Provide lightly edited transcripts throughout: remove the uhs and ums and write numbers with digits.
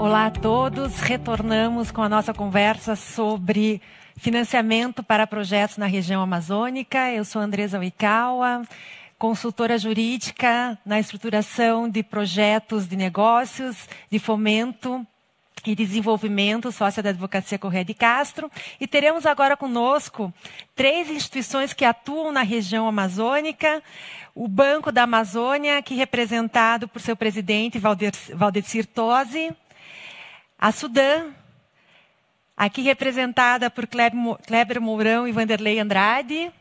Olá a todos, retornamos com a nossa conversa sobre financiamento para projetos na região amazônica. Eu sou Andresa Uikawa, consultora jurídica na estruturação de projetos de negócios, de fomento e desenvolvimento, sócia da Advocacia Corrêa de Castro. E teremos agora conosco 3 instituições que atuam na região amazônica. O Banco da Amazônia, aqui representado por seu presidente, Valdecir Tosi. A Sudan, aqui representada por Kleber Mourão e Vanderlei Andrade.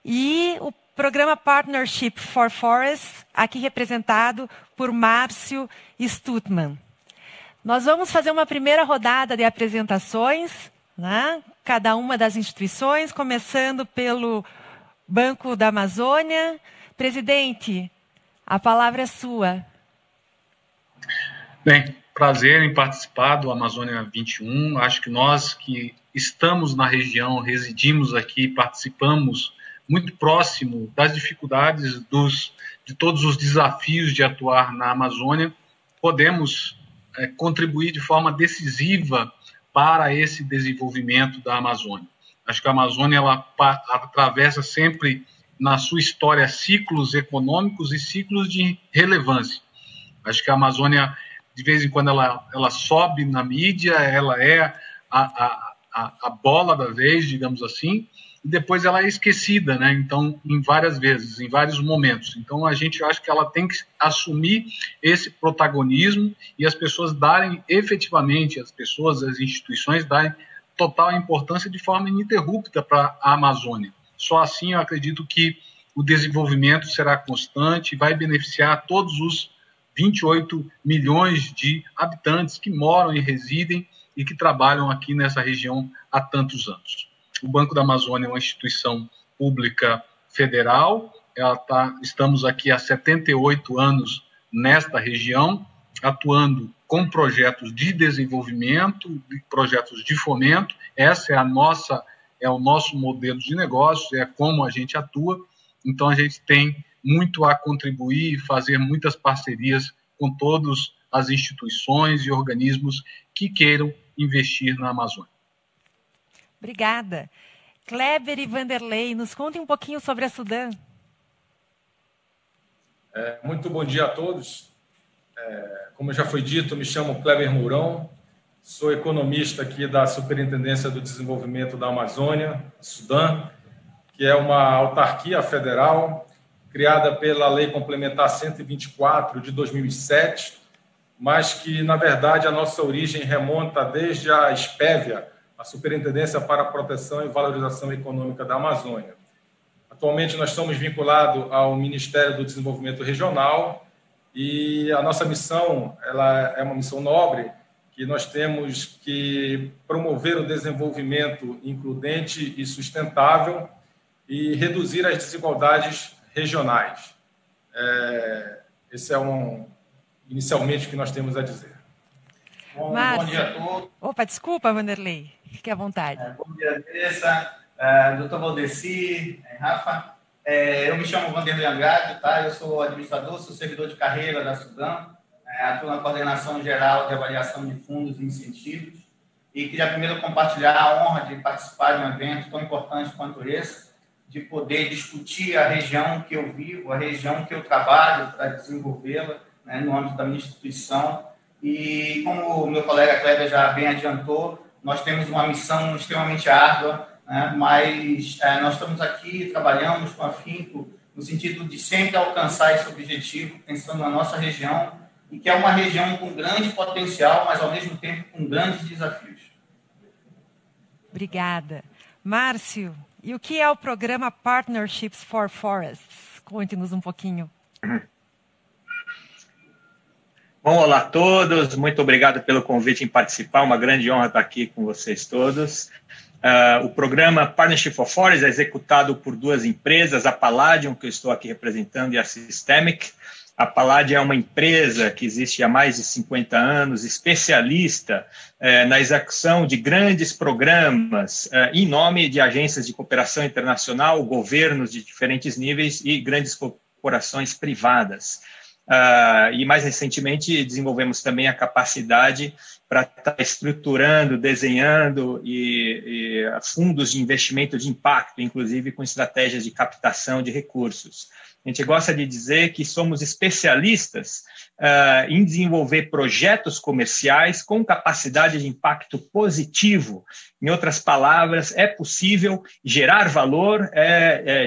E o Programa Partnership for Forests, aqui representado por Márcio Stutman. Nós vamos fazer uma primeira rodada de apresentações, né? Cada uma das instituições, começando pelo Banco da Amazônia. Presidente, a palavra é sua. Bem, prazer em participar do Amazônia 21. Acho que nós que estamos na região, residimos aqui, participamos muito próximo das dificuldades, de todos os desafios de atuar na Amazônia, podemos contribuir de forma decisiva para esse desenvolvimento da Amazônia. Acho que a Amazônia ela atravessa sempre na sua história ciclos econômicos e ciclos de relevância. Acho que a Amazônia, de vez em quando, ela sobe na mídia, ela é a bola da vez, digamos assim, e depois ela é esquecida, né? Então, em várias vezes, em vários momentos. Então, a gente acha que ela tem que assumir esse protagonismo e as pessoas darem efetivamente, as instituições darem total importância de forma ininterrupta para a Amazônia. Só assim eu acredito que o desenvolvimento será constante e vai beneficiar todos os 28 milhões de habitantes que moram e residem e que trabalham aqui nessa região há tantos anos. O Banco da Amazônia é uma instituição pública federal, estamos aqui há 78 anos nesta região, atuando com projetos de desenvolvimento, projetos de fomento. Essa é o nosso modelo de negócio, é como a gente atua. Então, a gente tem muito a contribuir e fazer muitas parcerias com todas as instituições e organismos que queiram investir na Amazônia. Obrigada. Kleber e Vanderlei, nos contem um pouquinho sobre a Sudan. Muito bom dia a todos. Como já foi dito, me chamo Kleber Mourão, sou economista aqui da Superintendência do Desenvolvimento da Amazônia, Sudã, que é uma autarquia federal criada pela Lei Complementar 124 de 2007, mas que, na verdade, a nossa origem remonta desde a SPEVIA, a Superintendência para a Proteção e Valorização Econômica da Amazônia. Atualmente, nós estamos vinculados ao Ministério do Desenvolvimento Regional e a nossa missão ela é uma missão nobre, que nós temos que promover o desenvolvimento includente e sustentável e reduzir as desigualdades regionais. Esse é inicialmente o que nós temos a dizer. Bom dia a todos. Opa, desculpa, Vanderlei. Fique à vontade. Bom dia, Andressa, doutor Valdecir, Rafa. Eu me chamo Vanderlei Andrade, tá? Eu sou administrador, sou servidor de carreira da Sudan, atuo na coordenação geral de avaliação de fundos e incentivos e queria primeiro compartilhar a honra de participar de um evento tão importante quanto esse, de poder discutir a região que eu vivo, a região que eu trabalho para desenvolvê-la, né, no âmbito da minha instituição. E como o meu colega Kleber já bem adiantou, nós temos uma missão extremamente árdua, né, mas nós estamos aqui, trabalhamos com afinco, no sentido de sempre alcançar esse objetivo, pensando na nossa região, e que é uma região com grande potencial, mas ao mesmo tempo com grandes desafios. Obrigada. Márcio, e o que é o programa Partnerships for Forests? Conte-nos um pouquinho. Bom, olá a todos, muito obrigado pelo convite em participar, uma grande honra estar aqui com vocês todos. O programa Partnership for Forests é executado por 2 empresas, a Palladium, que eu estou aqui representando, e a Systemic. A Palladium é uma empresa que existe há mais de 50 anos, especialista na execução de grandes programas em nome de agências de cooperação internacional, governos de diferentes níveis e grandes corporações privadas. e mais recentemente desenvolvemos também a capacidade para estar estruturando, desenhando e fundos de investimento de impacto, inclusive com estratégias de captação de recursos. A gente gosta de dizer que somos especialistas em desenvolver projetos comerciais com capacidade de impacto positivo. Em outras palavras, é possível gerar valor,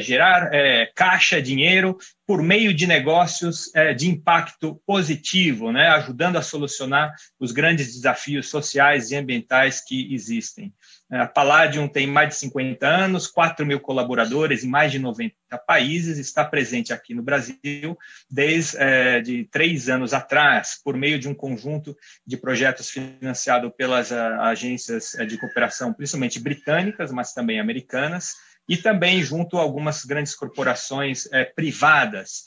gerar caixa, dinheiro, por meio de negócios de impacto positivo, né, ajudando a solucionar os grandes desafios sociais e ambientais que existem. A Palladium tem mais de 50 anos, 4 mil colaboradores em mais de 90 países, está presente aqui no Brasil desde 3 anos atrás, por meio de um conjunto de projetos financiados pelas agências de cooperação, principalmente britânicas, mas também americanas, e também junto a algumas grandes corporações privadas,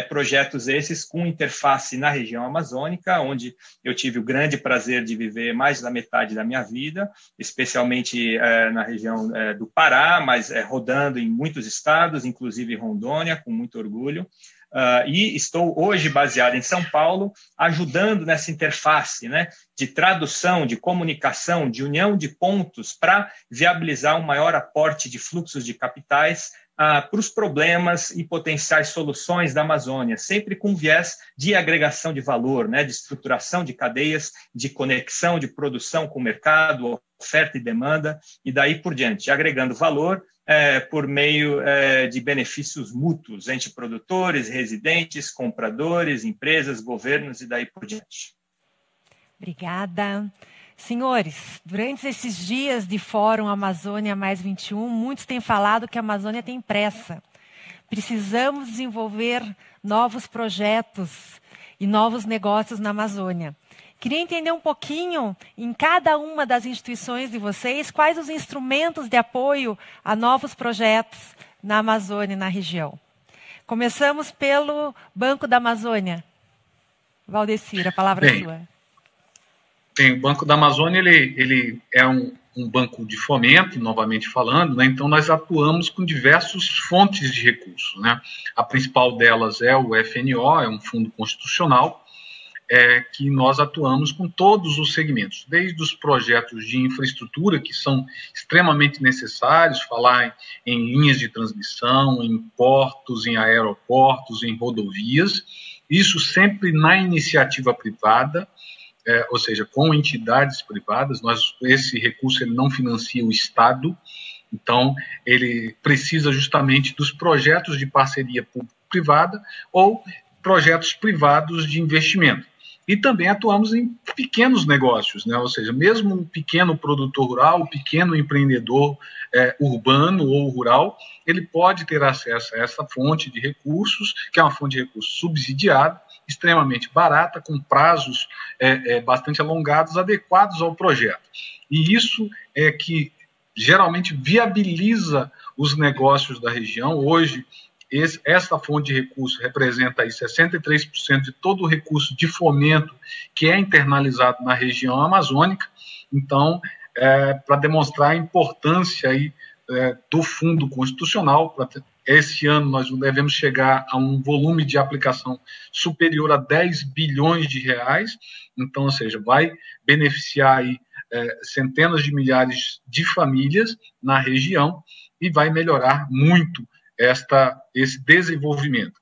projetos esses com interface na região amazônica, onde eu tive o grande prazer de viver mais da metade da minha vida, especialmente na região do Pará, mas rodando em muitos estados, inclusive Rondônia, com muito orgulho. E estou hoje baseado em São Paulo, ajudando nessa interface, né, de tradução, de comunicação, de união de pontos para viabilizar um maior aporte de fluxos de capitais para os problemas e potenciais soluções da Amazônia, sempre com viés de agregação de valor, né, de estruturação de cadeias, de conexão de produção com o mercado, oferta e demanda, e daí por diante, agregando valor por meio de benefícios mútuos entre produtores, residentes, compradores, empresas, governos e daí por diante. Obrigada. Senhores, durante esses dias de Fórum Amazônia Mais 21, muitos têm falado que a Amazônia tem pressa. Precisamos desenvolver novos projetos e novos negócios na Amazônia. Queria entender um pouquinho, em cada uma das instituições de vocês, quais os instrumentos de apoio a novos projetos na Amazônia e na região. Começamos pelo Banco da Amazônia. Valdecir, a palavra é sua. O Banco da Amazônia ele é um banco de fomento, novamente falando, né? Então nós atuamos com diversas fontes de recursos, né? A principal delas é o FNO, é um fundo constitucional, que nós atuamos com todos os segmentos, desde os projetos de infraestrutura, que são extremamente necessários, falar em linhas de transmissão, em portos, em aeroportos, em rodovias, isso sempre na iniciativa privada, ou seja, com entidades privadas. Esse recurso ele não financia o Estado, então ele precisa justamente dos projetos de parceria público-privada ou projetos privados de investimento. E também atuamos em pequenos negócios, né? Ou seja, mesmo um pequeno produtor rural, um pequeno empreendedor urbano ou rural, ele pode ter acesso a essa fonte de recursos, que é uma fonte de recursos subsidiada, extremamente barata, com prazos bastante alongados, adequados ao projeto. E isso é que geralmente viabiliza os negócios da região. Hoje, essa fonte de recurso representa aí 63% de todo o recurso de fomento que é internalizado na região amazônica. Então, para demonstrar a importância aí, do fundo constitucional, esse ano nós devemos chegar a um volume de aplicação superior a 10 bilhões de reais, então, ou seja, vai beneficiar aí, centenas de milhares de famílias na região e vai melhorar muito esse desenvolvimento.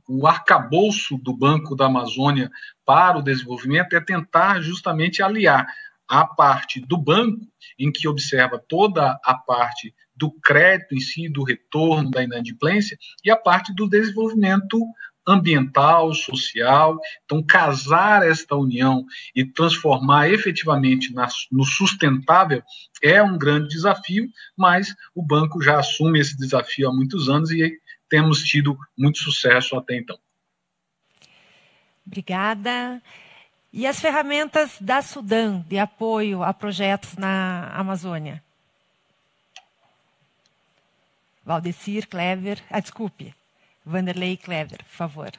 O arcabouço do Banco da Amazônia para o desenvolvimento é tentar justamente aliar a parte do banco, em que observa toda a parte do crédito em si, do retorno da inadimplência, e a parte do desenvolvimento ambiental, social. Então, casar esta união e transformar efetivamente no sustentável é um grande desafio, mas o banco já assume esse desafio há muitos anos e temos tido muito sucesso até então. Obrigada. E as ferramentas da Sudam de apoio a projetos na Amazônia? Valdecir, Clever, desculpe. Vanderlei e Clever, por favor.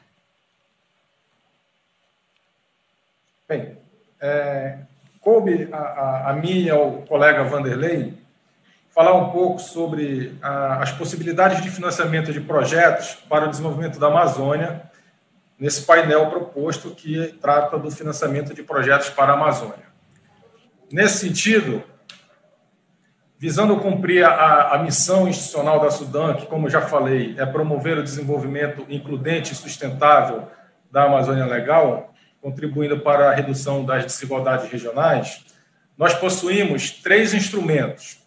Bem, coube a mim e ao colega Vanderlei falar um pouco sobre as possibilidades de financiamento de projetos para o desenvolvimento da Amazônia nesse painel proposto que trata do financiamento de projetos para a Amazônia. Nesse sentido, visando cumprir a missão institucional da Sudam, que, como já falei, é promover o desenvolvimento includente e sustentável da Amazônia Legal, contribuindo para a redução das desigualdades regionais, nós possuímos 3 instrumentos.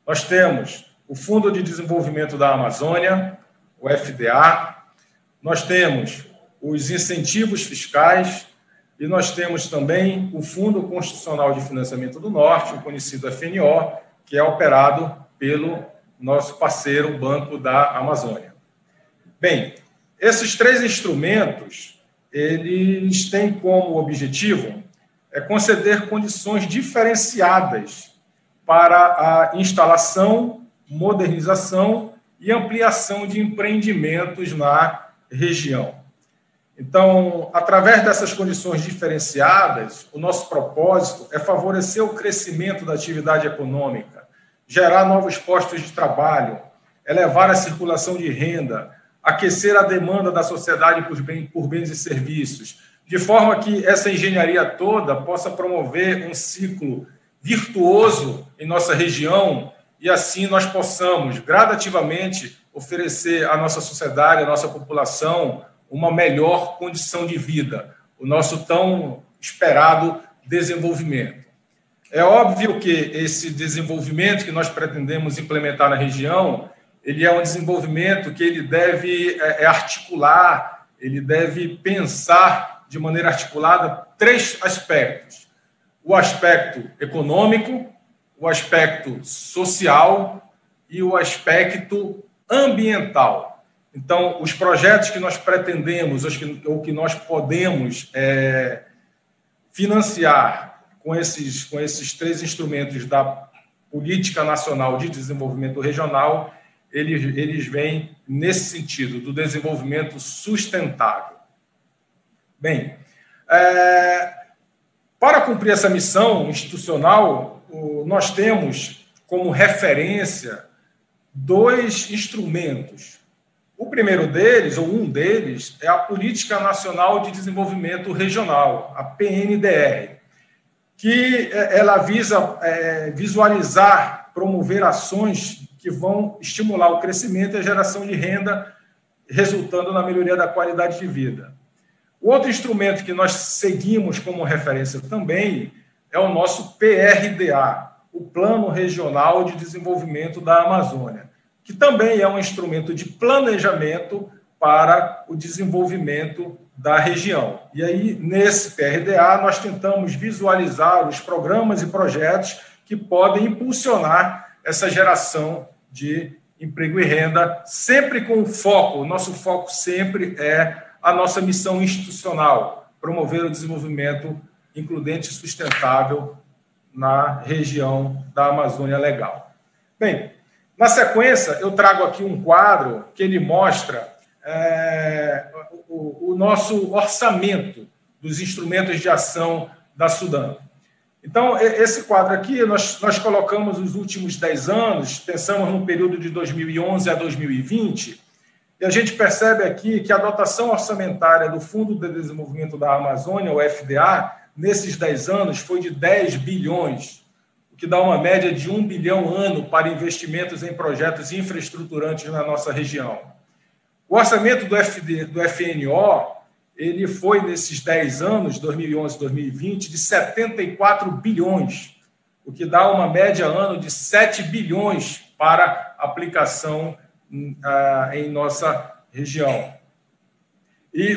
Nós temos o Fundo de Desenvolvimento da Amazônia, o FDA, nós temos os incentivos fiscais e nós temos também o Fundo Constitucional de Financiamento do Norte, o conhecido FNO, que é operado pelo nosso parceiro, o Banco da Amazônia. Bem, esses 3 instrumentos, eles têm como objetivo conceder condições diferenciadas para a instalação, modernização e ampliação de empreendimentos na região. Então, através dessas condições diferenciadas, o nosso propósito é favorecer o crescimento da atividade econômica, gerar novos postos de trabalho, elevar a circulação de renda, aquecer a demanda da sociedade por bens e serviços, de forma que essa engenharia toda possa promover um ciclo virtuoso em nossa região e assim nós possamos gradativamente oferecer à nossa sociedade, à nossa população, uma melhor condição de vida, o nosso tão esperado desenvolvimento. É óbvio que esse desenvolvimento que nós pretendemos implementar na região, ele é um desenvolvimento que ele deve articular, ele deve pensar de maneira articulada 3 aspectos. O aspecto econômico, o aspecto social e o aspecto ambiental. Então, os projetos que nós pretendemos, ou que nós podemos financiar com esses 3 instrumentos da Política Nacional de Desenvolvimento Regional, eles vêm nesse sentido, do desenvolvimento sustentável. Bem, para cumprir essa missão institucional, nós temos como referência 2 instrumentos. O primeiro deles, ou um deles, é a Política Nacional de Desenvolvimento Regional, a PNDR, que ela visa visualizar, promover ações que vão estimular o crescimento e a geração de renda, resultando na melhoria da qualidade de vida. O outro instrumento que nós seguimos como referência também é o nosso PRDA, o Plano Regional de Desenvolvimento da Amazônia, que também é um instrumento de planejamento para o desenvolvimento da região. E aí, nesse PRDA, nós tentamos visualizar os programas e projetos que podem impulsionar essa geração de emprego e renda, sempre com foco, o nosso foco sempre é a nossa missão institucional, promover o desenvolvimento includente e sustentável na região da Amazônia Legal. Bem, na sequência, eu trago aqui um quadro que ele mostra o nosso orçamento dos instrumentos de ação da Sudam. Então, esse quadro aqui, nós colocamos os últimos 10 anos, pensamos no período de 2011 a 2020, e a gente percebe aqui que a dotação orçamentária do Fundo de Desenvolvimento da Amazônia, o FDA, nesses 10 anos foi de 10 bilhões, o que dá uma média de 1 bilhão ano para investimentos em projetos infraestruturantes na nossa região. O orçamento do FNO, ele foi, nesses 10 anos, 2011 e 2020, de 74 bilhões, o que dá uma média ano de 7 bilhões para aplicação em nossa região. E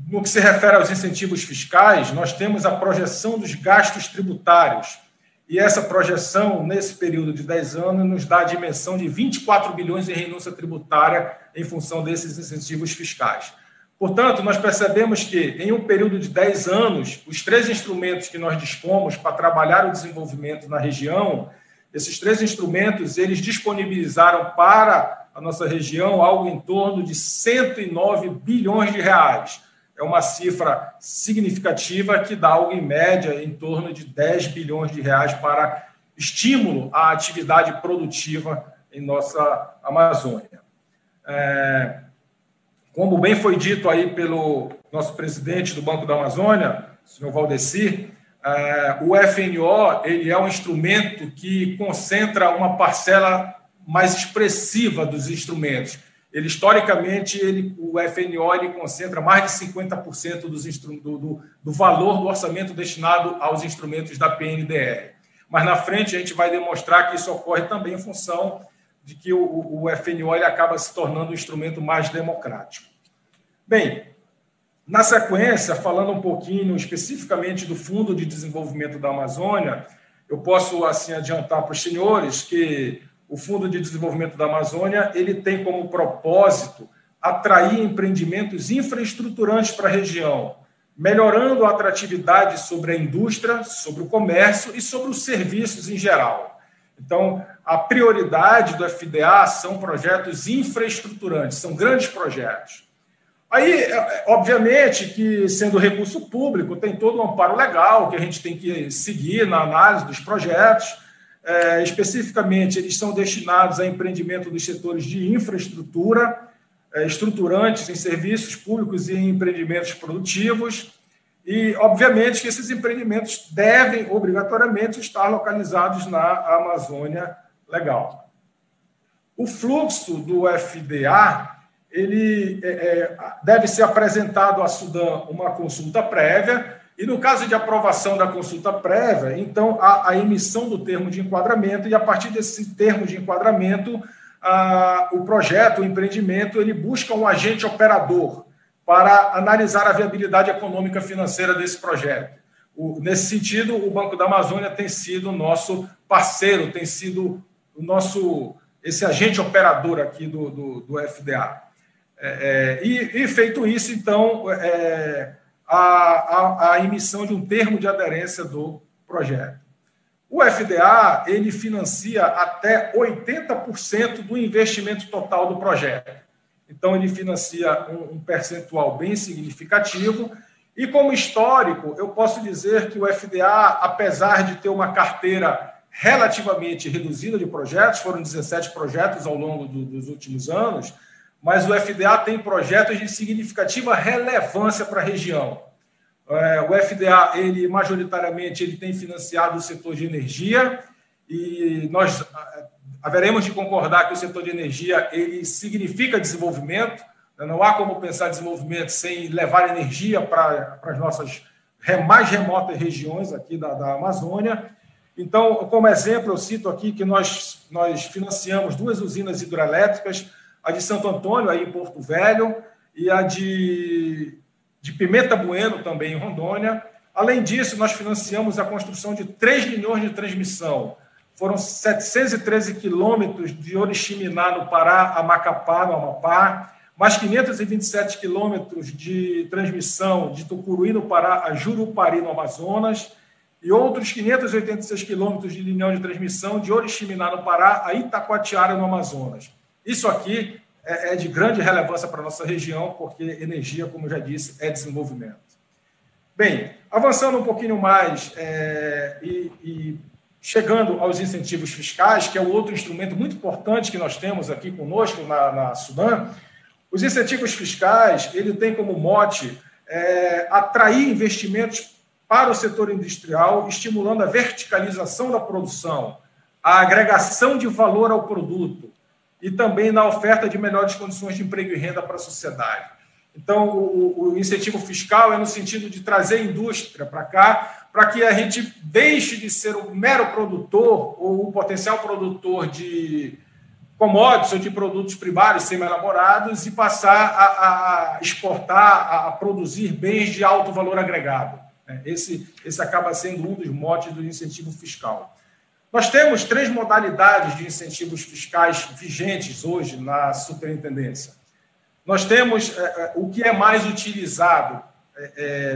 no que se refere aos incentivos fiscais, nós temos a projeção dos gastos tributários, e essa projeção, nesse período de 10 anos, nos dá a dimensão de 24 bilhões em renúncia tributária em função desses incentivos fiscais. Portanto, nós percebemos que, em um período de 10 anos, os 3 instrumentos que nós dispomos para trabalhar o desenvolvimento na região, esses 3 instrumentos, eles disponibilizaram para a nossa região algo em torno de 109 bilhões de reais. É uma cifra significativa que dá algo em média em torno de 10 bilhões de reais para estímulo à atividade produtiva em nossa Amazônia. Como bem foi dito aí pelo nosso presidente do Banco da Amazônia, o senhor Valdeci, o FNO ele é um instrumento que concentra uma parcela mais expressiva dos instrumentos. Historicamente, o FNO ele concentra mais de 50% do valor do orçamento destinado aos instrumentos da PNDR. Mas, na frente, a gente vai demonstrar que isso ocorre também em função de que o FNO ele acaba se tornando um instrumento mais democrático. Bem, na sequência, falando um pouquinho especificamente do Fundo de Desenvolvimento da Amazônia, eu posso assim adiantar para os senhores que o Fundo de Desenvolvimento da Amazônia ele tem como propósito atrair empreendimentos infraestruturantes para a região, melhorando a atratividade sobre a indústria, sobre o comércio e sobre os serviços em geral. Então, a prioridade do FDA são projetos infraestruturantes, são grandes projetos. Aí, obviamente, que sendo recurso público, tem todo um amparo legal que a gente tem que seguir na análise dos projetos. Especificamente, eles são destinados a empreendimento dos setores de infraestrutura, estruturantes em serviços públicos e em empreendimentos produtivos. E, obviamente, que esses empreendimentos devem, obrigatoriamente, estar localizados na Amazônia Legal. O fluxo do FDA ele deve ser apresentado à Sudam uma consulta prévia, e no caso de aprovação da consulta prévia, então, a emissão do termo de enquadramento, e a partir desse termo de enquadramento, o projeto, o empreendimento, ele busca um agente operador para analisar a viabilidade econômica financeira desse projeto. Nesse sentido, o Banco da Amazônia tem sido o nosso parceiro, tem sido esse agente operador aqui do FDA. E feito isso, então, a emissão de um termo de aderência do projeto. O FDA ele financia até 80% do investimento total do projeto. Então, ele financia um percentual bem significativo. E, como histórico, eu posso dizer que o FDA, apesar de ter uma carteira relativamente reduzida de projetos, foram 17 projetos ao longo dos últimos anos, mas o FDA tem projetos de significativa relevância para a região. O FDA, ele majoritariamente, ele tem financiado o setor de energia, e nós haveremos de concordar que o setor de energia ele significa desenvolvimento. Não há como pensar desenvolvimento sem levar energia para as nossas mais remotas regiões aqui da Amazônia. Então, como exemplo, eu cito aqui que nós financiamos 2 usinas hidrelétricas, a de Santo Antônio, aí em Porto Velho, e a de Pimenta Bueno, também em Rondônia. Além disso, nós financiamos a construção de 3 milhões de transmissão. Foram 713 quilômetros de Oriximiná, no Pará, a Macapá, no Amapá, mais 527 quilômetros de transmissão de Tucuruí, no Pará, a Jurupari, no Amazonas, e outros 586 quilômetros de linhão de transmissão de Oriximiná, no Pará, a Itacoatiara, no Amazonas. Isso aqui é de grande relevância para a nossa região, porque energia, como eu já disse, é desenvolvimento. Bem, avançando um pouquinho mais e chegando aos incentivos fiscais, que é o outro instrumento muito importante que nós temos aqui conosco na Sudam, os incentivos fiscais ele tem como mote atrair investimentos para o setor industrial, estimulando a verticalização da produção, a agregação de valor ao produto, e também na oferta de melhores condições de emprego e renda para a sociedade. Então, o incentivo fiscal é no sentido de trazer indústria para cá, para que a gente deixe de ser um mero produtor ou um potencial produtor de commodities ou de produtos primários semi-elaborados e passar a exportar, a produzir bens de alto valor agregado. Esse acaba sendo um dos motes do incentivo fiscal. Nós temos 3 modalidades de incentivos fiscais vigentes hoje na superintendência. Nós temos o que é mais utilizado,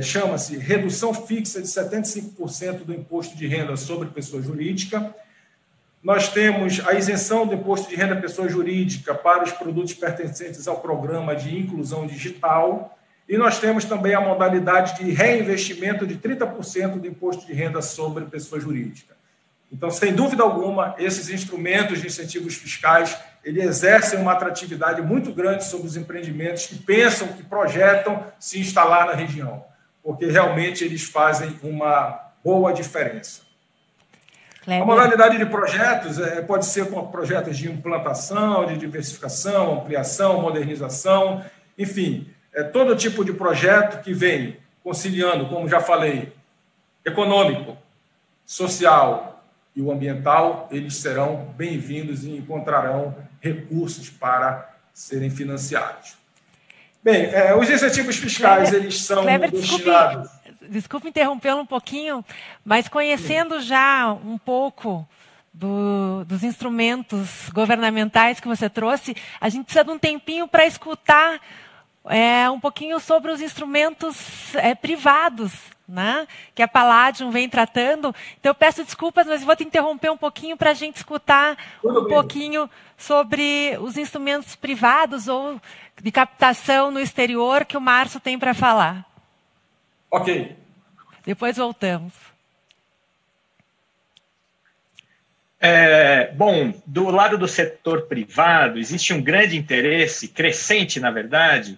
chama-se redução fixa de 75% do imposto de renda sobre pessoa jurídica. Nós temos a isenção do imposto de renda pessoa jurídica para os produtos pertencentes ao programa de inclusão digital. E nós temos também a modalidade de reinvestimento de 30% do imposto de renda sobre pessoa jurídica. Então, sem dúvida alguma, esses instrumentos de incentivos fiscais, ele exerce uma atratividade muito grande sobre os empreendimentos que pensam, que projetam se instalar na região, porque realmente eles fazem uma boa diferença. A modalidade de projetos pode ser com projetos de implantação, de diversificação, ampliação, modernização, enfim, todo tipo de projeto que vem conciliando, como já falei, econômico, social e o ambiental, eles serão bem-vindos e encontrarão recursos para serem financiados. Bem, os incentivos fiscais, eles são destinados... Desculpe interrompê-lo um pouquinho, mas conhecendo já um pouco dos instrumentos governamentais que você trouxe, a gente precisa de um tempinho para escutar um pouquinho sobre os instrumentos privados, né, que a Palladium vem tratando. Então, eu peço desculpas, mas vou te interromper um pouquinho para a gente escutar pouquinho sobre os instrumentos privados ou de captação no exterior que o Márcio tem para falar. Ok. Depois voltamos. Bom, do lado do setor privado, existe um grande interesse, crescente, na verdade,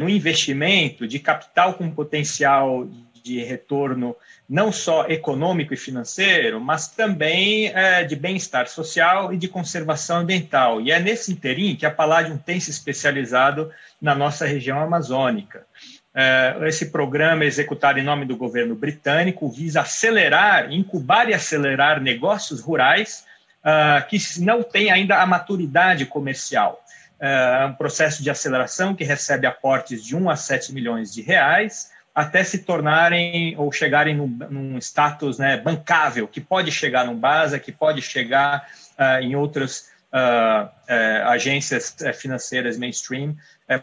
no investimento de capital com potencial de retorno não só econômico e financeiro, mas também de bem-estar social e de conservação ambiental. E é nesse interim que a Palladium tem se especializado na nossa região amazônica. Esse programa executado em nome do governo britânico visa acelerar, incubar e acelerar negócios rurais que não têm ainda a maturidade comercial. É um processo de aceleração que recebe aportes de 1 a 7 milhões de reais até se tornarem ou chegarem num status, né, bancável, que pode chegar no BASA, que pode chegar em outras agências financeiras mainstream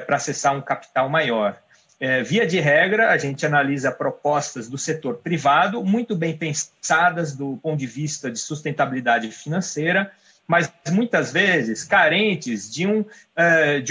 para acessar um capital maior. Via de regra, a gente analisa propostas do setor privado, muito bem pensadas do ponto de vista de sustentabilidade financeira, mas muitas vezes carentes de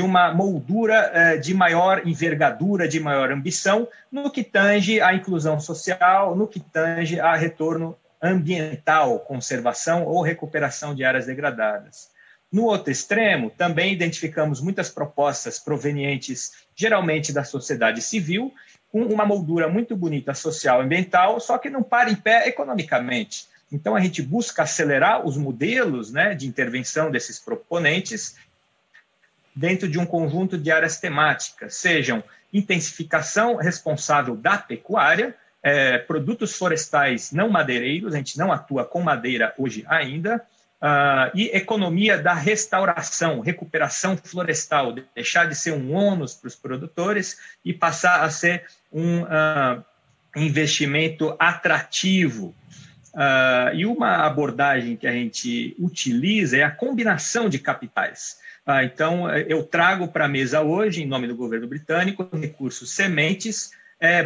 uma moldura de maior envergadura, de maior ambição, no que tange à inclusão social, no que tange a retorno ambiental, conservação ou recuperação de áreas degradadas. No outro extremo, também identificamos muitas propostas provenientes geralmente da sociedade civil, com uma moldura muito bonita social e ambiental, só que não para em pé economicamente. Então, a gente busca acelerar os modelos, né, de intervenção desses proponentes dentro de um conjunto de áreas temáticas, sejam intensificação responsável da pecuária, produtos florestais não madeireiros, a gente não atua com madeira hoje ainda, e economia da restauração, recuperação florestal, deixar de ser um ônus para os produtores e passar a ser um investimento atrativo. E uma abordagem que a gente utiliza é a combinação de capitais. Então, eu trago para a mesa hoje, em nome do governo britânico, recursos sementes,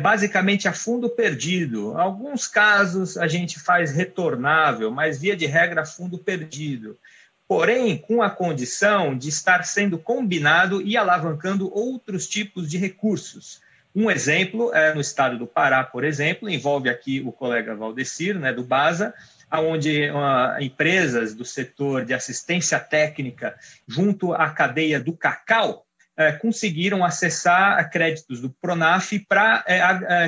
basicamente a fundo perdido. Em alguns casos, a gente faz retornável, mas, via de regra, fundo perdido. Porém, com a condição de estar sendo combinado e alavancando outros tipos de recursos. Um exemplo no estado do Pará, por exemplo, envolve aqui o colega Valdecir, né, do BASA, onde empresas do setor de assistência técnica junto à cadeia do cacau conseguiram acessar créditos do Pronaf para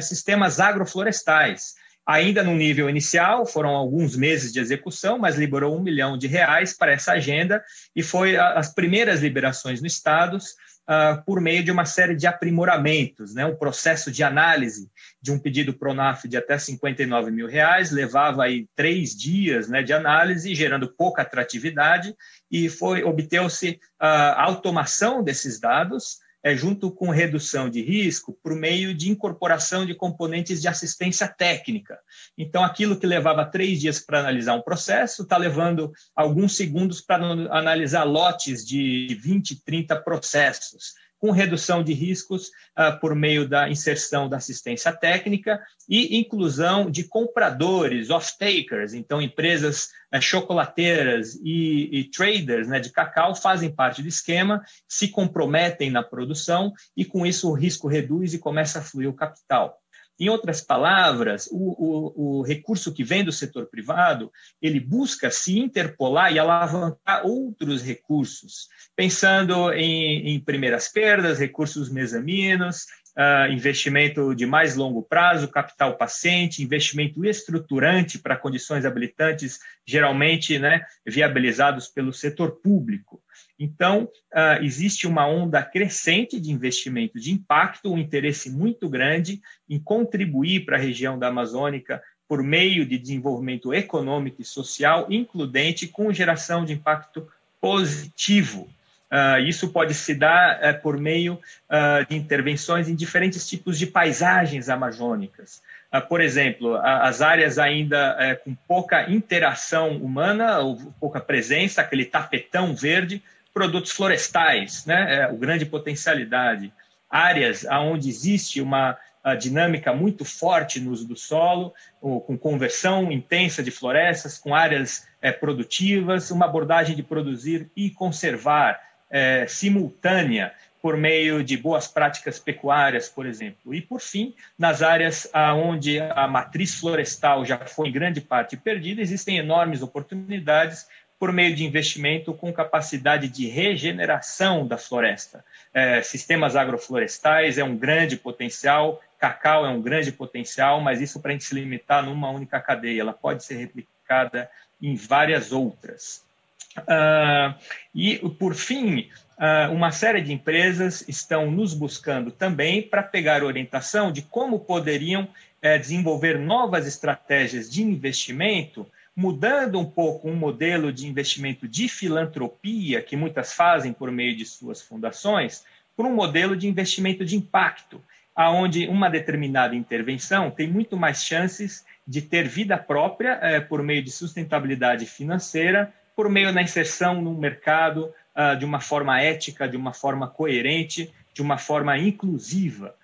sistemas agroflorestais. Ainda no nível inicial, foram alguns meses de execução, mas liberou R$1 milhão para essa agenda e foi as primeiras liberações no estado por meio de uma série de aprimoramentos, né? Um processo de análise de um pedido Pronaf de até R$59 mil, levava aí 3 dias, né, de análise, gerando pouca atratividade, e obteu-se a automação desses dados, junto com redução de risco, por meio de incorporação de componentes de assistência técnica. Então, aquilo que levava 3 dias para analisar um processo, está levando alguns segundos para analisar lotes de 20, 30 processos, com redução de riscos por meio da inserção da assistência técnica e inclusão de compradores, off-takers. Então, empresas chocolateiras e traders, né, de cacau fazem parte do esquema, se comprometem na produção e, com isso, o risco reduz e começa a fluir o capital. Em outras palavras, o recurso que vem do setor privado, ele busca se interpolar e alavancar outros recursos, pensando em primeiras perdas, recursos mezaninos, investimento de mais longo prazo, capital paciente, investimento estruturante para condições habilitantes, geralmente, né, viabilizados pelo setor público. Então, existe uma onda crescente de investimento de impacto, um interesse muito grande em contribuir para a região da Amazônica por meio de desenvolvimento econômico e social, includente com geração de impacto positivo. Isso pode se dar por meio de intervenções em diferentes tipos de paisagens amazônicas. Por exemplo, as áreas ainda com pouca interação humana, ou pouca presença, aquele tapetão verde, produtos florestais, né? O grande potencialidade. Áreas onde existe uma dinâmica muito forte no uso do solo, com conversão intensa de florestas, com áreas produtivas, uma abordagem de produzir e conservar simultânea por meio de boas práticas pecuárias, por exemplo. E, por fim, nas áreas onde a matriz florestal já foi em grande parte perdida, existem enormes oportunidades por meio de investimento com capacidade de regeneração da floresta. Sistemas agroflorestais é um grande potencial, cacau é um grande potencial, mas isso para a gente se limitar numa única cadeia, ela pode ser replicada em várias outras. E, por fim, uma série de empresas estão nos buscando também para pegar orientação de como poderiam desenvolver novas estratégias de investimento, mudando um pouco um modelo de investimento de filantropia, que muitas fazem por meio de suas fundações, por um modelo de investimento de impacto, onde uma determinada intervenção tem muito mais chances de ter vida própria por meio de sustentabilidade financeira, por meio da inserção no mercado de uma forma ética, de uma forma coerente, de uma forma inclusiva.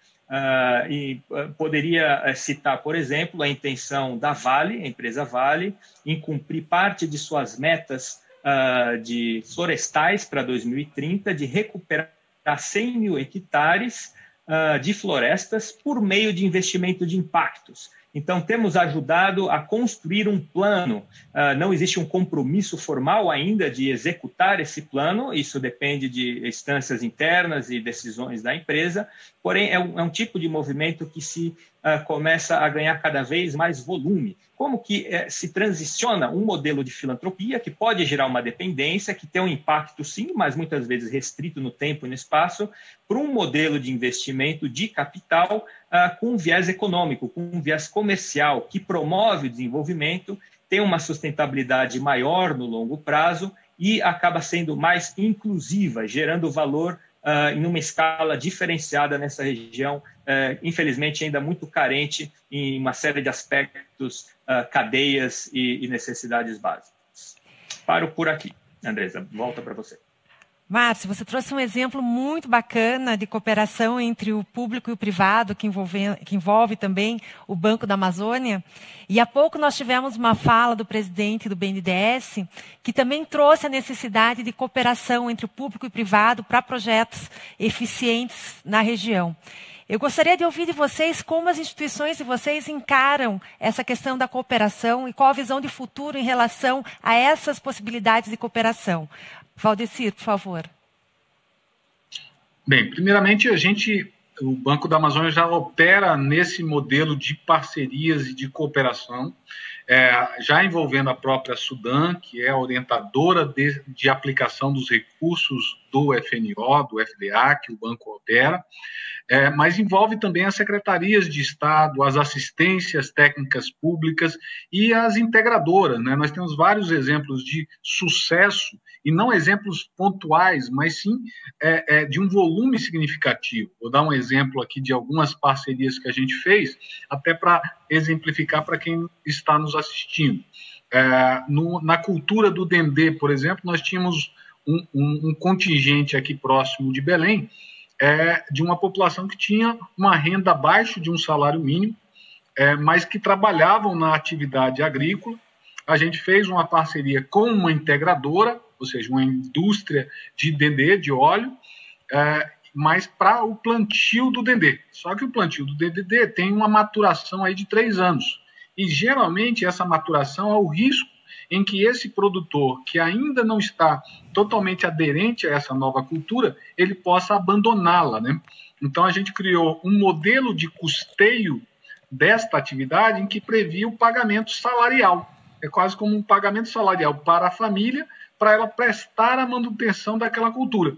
Poderia citar, por exemplo, a intenção da Vale, a empresa Vale, em cumprir parte de suas metas de florestais para 2030, de recuperar 100 mil hectares de florestas por meio de investimento de impactos. Então, temos ajudado a construir um plano. Não existe um compromisso formal ainda de executar esse plano, isso depende de instâncias internas e decisões da empresa, porém, é um tipo de movimento que se começa a ganhar cada vez mais volume. Como que se transiciona um modelo de filantropia que pode gerar uma dependência, que tem um impacto, sim, mas muitas vezes restrito no tempo e no espaço, para um modelo de investimento de capital com um viés econômico, com um viés comercial, que promove o desenvolvimento, tem uma sustentabilidade maior no longo prazo e acaba sendo mais inclusiva, gerando valor em uma escala diferenciada nessa região, infelizmente ainda muito carente em uma série de aspectos, cadeias e necessidades básicas. Paro por aqui. Andresa, volta para você. Márcio, você trouxe um exemplo muito bacana de cooperação entre o público e o privado, que envolve também o Banco da Amazônia. E há pouco nós tivemos uma fala do presidente do BNDES, que também trouxe a necessidade de cooperação entre o público e o privado para projetos eficientes na região. Eu gostaria de ouvir de vocês como as instituições de vocês encaram essa questão da cooperação e qual a visão de futuro em relação a essas possibilidades de cooperação. Valdecir, por favor. Bem, primeiramente, o Banco da Amazônia já opera nesse modelo de parcerias e de cooperação, já envolvendo a própria Sudan, que é a orientadora de aplicação dos recursos do FNO, do FDA, que o banco opera, mas envolve também as secretarias de Estado, as assistências técnicas públicas e as integradoras, né? Nós temos vários exemplos de sucesso, e não exemplos pontuais, mas sim de um volume significativo. Vou dar um exemplo aqui de algumas parcerias que a gente fez, até para exemplificar para quem está nos assistindo. Na cultura do Dendê, por exemplo, nós tínhamos um contingente aqui próximo de Belém, de uma população que tinha uma renda abaixo de um salário mínimo, mas que trabalhavam na atividade agrícola. A gente fez uma parceria com uma integradora, ou seja, uma indústria de dendê, de óleo, mas para o plantio do dendê. Só que o plantio do dendê tem uma maturação aí de 3 anos. E, geralmente, essa maturação é o risco em que esse produtor, que ainda não está totalmente aderente a essa nova cultura, ele possa abandoná-la, né? Então, a gente criou um modelo de custeio desta atividade em que previa o pagamento salarial. É quase como um pagamento salarial para a família, para ela prestar a manutenção daquela cultura.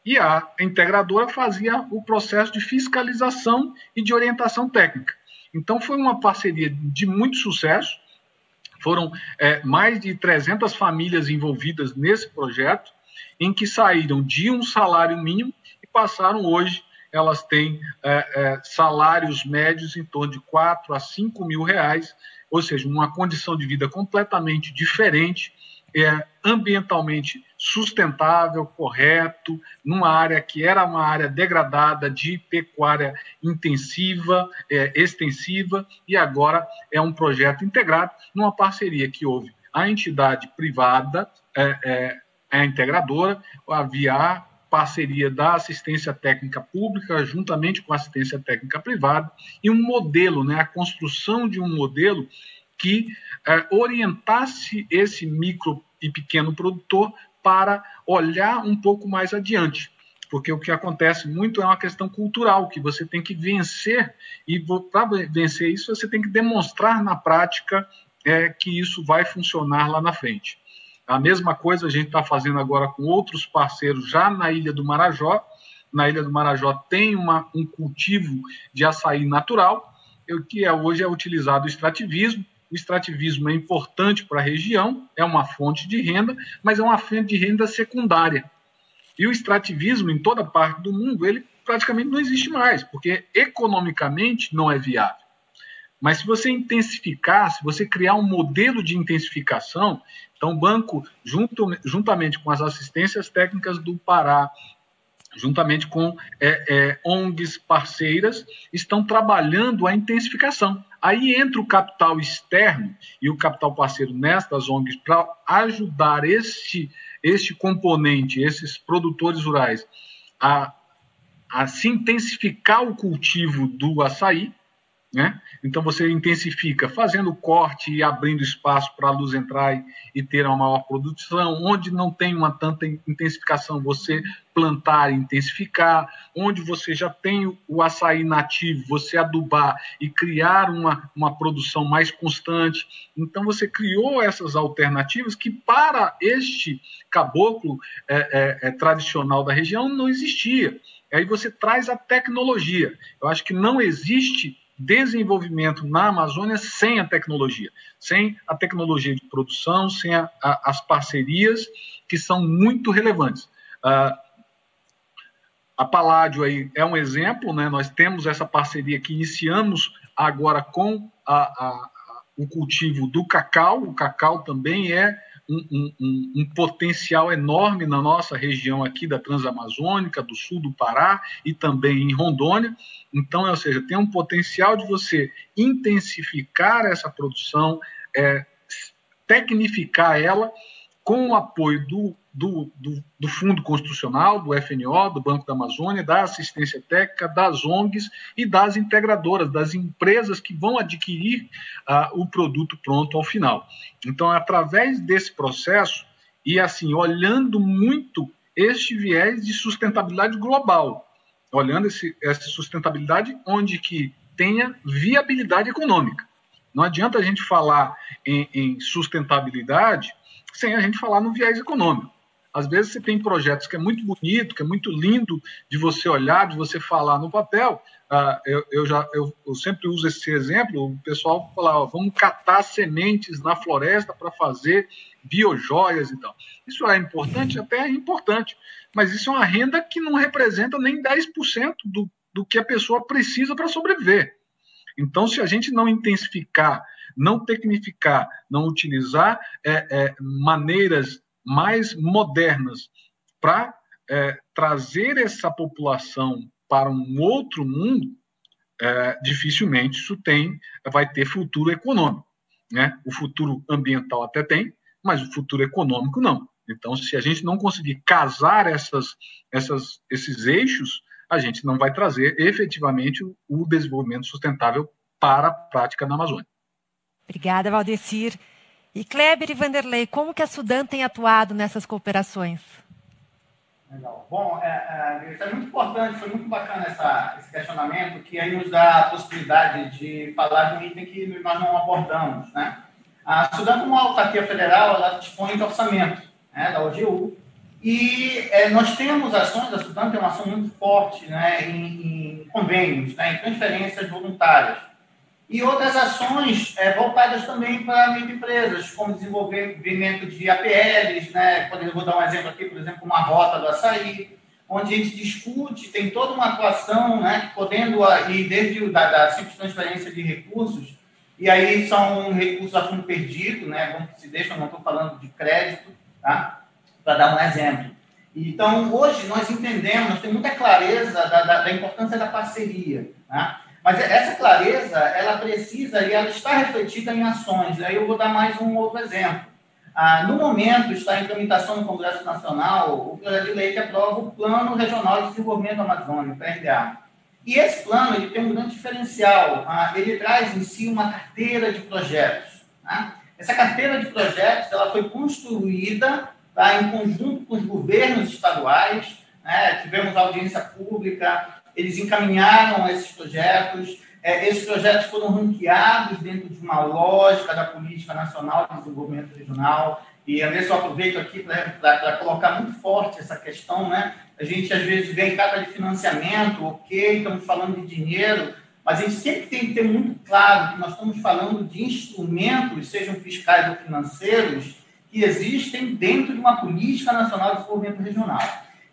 E a integradora fazia o processo de fiscalização e de orientação técnica. Então, foi uma parceria de muito sucesso. Foram mais de 300 famílias envolvidas nesse projeto, em que saíram de um salário mínimo e passaram hoje, elas têm salários médios em torno de 4 a 5 mil reais, ou seja, uma condição de vida completamente diferente, ambientalmente sustentável, correto, numa área que era uma área degradada de pecuária intensiva, extensiva, e agora é um projeto integrado numa parceria que houve a entidade privada, a integradora, havia a parceria da assistência técnica pública juntamente com a assistência técnica privada e um modelo, né, a construção de um modelo que orientasse esse micro e pequeno produtor para olhar um pouco mais adiante, porque o que acontece muito é uma questão cultural, que você tem que vencer, e para vencer isso você tem que demonstrar na prática que isso vai funcionar lá na frente. A mesma coisa a gente está fazendo agora com outros parceiros já na Ilha do Marajó. Na Ilha do Marajó tem um cultivo de açaí natural, que hoje é utilizado o extrativismo. O extrativismo é importante para a região, é uma fonte de renda, mas é uma fonte de renda secundária. E o extrativismo, em toda parte do mundo, ele praticamente não existe mais, porque economicamente não é viável. Mas se você intensificar, se você criar um modelo de intensificação, então o banco, juntamente com as assistências técnicas do Pará, juntamente com ONGs parceiras, estão trabalhando a intensificação. Aí entra o capital externo e o capital parceiro nestas ONGs para ajudar este componente, esses produtores rurais, a se intensificar o cultivo do açaí, né? Então você intensifica fazendo corte e abrindo espaço para a luz entrar e ter uma maior produção. Onde não tem uma tanta intensificação, você plantar e intensificar. Onde você já tem o açaí nativo, você adubar e criar uma produção mais constante. Então você criou essas alternativas que para este caboclo tradicional da região não existia. Aí você traz a tecnologia. Eu acho que não existe desenvolvimento na Amazônia sem a tecnologia de produção, sem as parcerias que são muito relevantes. A Palladio aí é um exemplo, né? Nós temos essa parceria que iniciamos agora com o cultivo do cacau. O cacau também é um potencial enorme na nossa região aqui da Transamazônica, do sul do Pará e também em Rondônia. Então, ou seja, tem um potencial de você intensificar essa produção, tecnificar ela com o apoio do Fundo Constitucional, do FNO, do Banco da Amazônia, da assistência técnica, das ONGs e das integradoras, das empresas que vão adquirir o produto pronto ao final. Então, através desse processo, e assim, olhando muito este viés de sustentabilidade global, olhando essa sustentabilidade onde que tenha viabilidade econômica. Não adianta a gente falar em sustentabilidade sem a gente falar no viés econômico. Às vezes você tem projetos que é muito bonito, que é muito lindo de você olhar, de você falar no papel. Eu sempre uso esse exemplo, o pessoal fala, vamos catar sementes na floresta para fazer biojoias e tal. Isso é importante? Até é importante, mas isso é uma renda que não representa nem 10% do que a pessoa precisa para sobreviver. Então, se a gente não intensificar, não tecnificar, não utilizar maneiras mais modernas para trazer essa população para um outro mundo, dificilmente isso vai ter futuro econômico, né? O futuro ambiental até tem, mas o futuro econômico não. Então, se a gente não conseguir casar esses eixos, a gente não vai trazer efetivamente o desenvolvimento sustentável para a prática na Amazônia. Obrigada, Valdecir. E Kleber e Vanderlei, como que a Sudan tem atuado nessas cooperações? Legal. Bom, isso é muito importante, foi muito bacana esse questionamento, que aí nos dá a possibilidade de falar de um item que nós não abordamos, né? A Sudan, como autarquia federal, ela dispõe de orçamento, né, da OGU, e nós temos ações, a Sudan tem uma ação muito forte, né, em convênios, né, em transferências voluntárias, e outras ações voltadas também para microempresas, como desenvolvimento de APLs, né? Vou dar um exemplo aqui, por exemplo, uma rota do açaí, onde a gente discute, tem toda uma atuação, né, podendo ir desde da simples transferência de recursos, e aí são recursos a fundo perdido, né, como que se deixam, não estou falando de crédito, tá? Para dar um exemplo. Então, hoje nós entendemos, nós temos muita clareza da importância da parceria, tá? Mas essa clareza, ela precisa e ela está refletida em ações. Aí eu vou dar mais um outro exemplo. No momento, está em tramitação no Congresso Nacional o projeto de lei que aprova o Plano Regional de Desenvolvimento da Amazônia, o PRDA. E esse plano ele tem um grande diferencial. Ele traz em si uma carteira de projetos. Tá? Essa carteira de projetos ela foi construída em conjunto com os governos estaduais, né? Tivemos audiência pública, eles encaminharam esses projetos foram ranqueados dentro de uma lógica da Política Nacional de Desenvolvimento Regional, e Andressa, eu aproveito aqui para colocar muito forte essa questão, né? A gente, às vezes, vê em cada de financiamento, ok, estamos falando de dinheiro, mas a gente sempre tem que ter muito claro que nós estamos falando de instrumentos, sejam fiscais ou financeiros, que existem dentro de uma Política Nacional de Desenvolvimento Regional.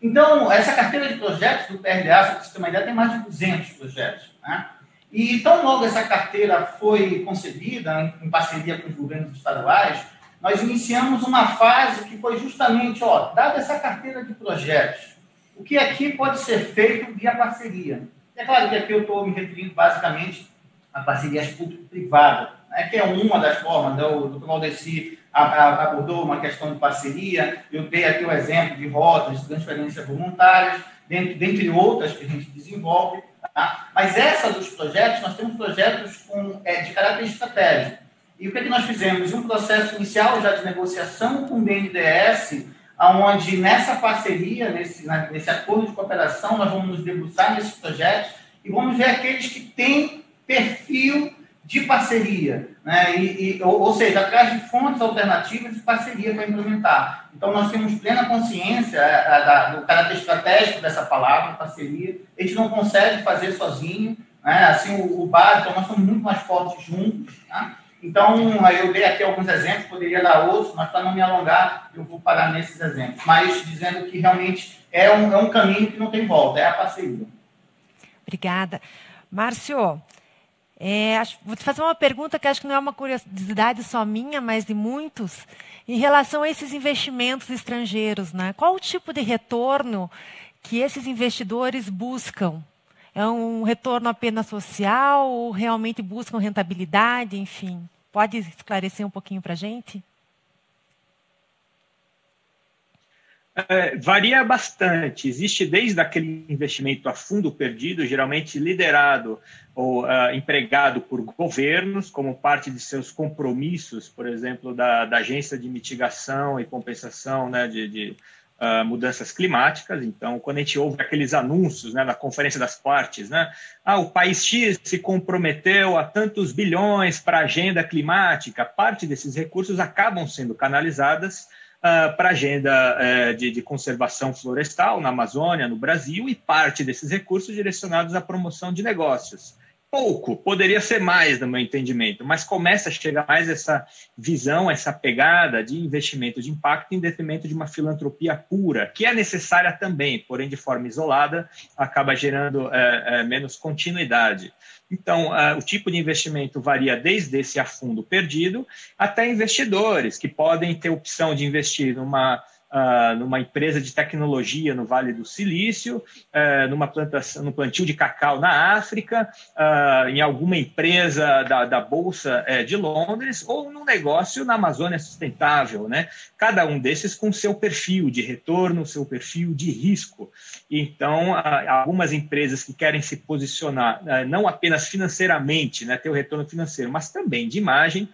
Então, essa carteira de projetos do PRDA, para você ter uma ideia, tem mais de 200 projetos. Né? E tão logo essa carteira foi concebida, em parceria com os governos estaduais, nós iniciamos uma fase que foi justamente, dada essa carteira de projetos, o que aqui pode ser feito via parceria. É claro que aqui eu estou me referindo basicamente a parcerias público-privadas, né, que é uma das formas, né, o Dr. Valdecir abordou uma questão de parceria, eu dei aqui o exemplo de rotas, de transferências voluntárias, dentre outras que a gente desenvolve, tá? Mas essa dos projetos, nós temos projetos de caráter estratégico. E o que nós fizemos? Um processo inicial já de negociação com o BNDES, onde nessa parceria, nesse acordo de cooperação, nós vamos nos debruçar nesses projetos e vamos ver aqueles que têm perfil de parceria, né? Ou seja, atrás de fontes alternativas de parceria para implementar. Então, nós temos plena consciência do caráter estratégico dessa palavra, parceria. A gente não consegue fazer sozinho, né? Assim, o básico, nós somos muito mais fortes juntos, tá? Então, eu dei aqui alguns exemplos, poderia dar outros, mas para não me alongar, eu vou parar nesses exemplos. Mas dizendo que realmente é um caminho que não tem volta, é a parceria. Obrigada. Márcio, vou te fazer uma pergunta que acho que não é uma curiosidade só minha, mas de muitos, em relação a esses investimentos estrangeiros, né? Qual o tipo de retorno que esses investidores buscam? É um retorno apenas social ou realmente buscam rentabilidade? Enfim, pode esclarecer um pouquinho para a gente? Varia bastante. Existe desde aquele investimento a fundo perdido, geralmente liderado ou empregado por governos, como parte de seus compromissos, por exemplo, da Agência de Mitigação e Compensação, né, de mudanças climáticas. Então, quando a gente ouve aqueles anúncios, né, na Conferência das Partes, né, o país X se comprometeu a tantos bilhões para a agenda climática, parte desses recursos acabam sendo canalizadas para a agenda de conservação florestal na Amazônia, no Brasil, e parte desses recursos direcionados à promoção de negócios. Pouco, poderia ser mais, no meu entendimento, mas começa a chegar mais essa visão, essa pegada de investimento de impacto em detrimento de uma filantropia pura, que é necessária também, porém de forma isolada, acaba gerando menos continuidade. Então, o tipo de investimento varia desde esse a fundo perdido até investidores que podem ter opção de investir numa numa empresa de tecnologia no Vale do Silício, numa plantação, no plantio de cacau na África, em alguma empresa da Bolsa de Londres, ou num negócio na Amazônia Sustentável, né? Cada um desses com seu perfil de retorno, seu perfil de risco. Então, algumas empresas que querem se posicionar não apenas financeiramente, né, ter o retorno financeiro, mas também de imagem,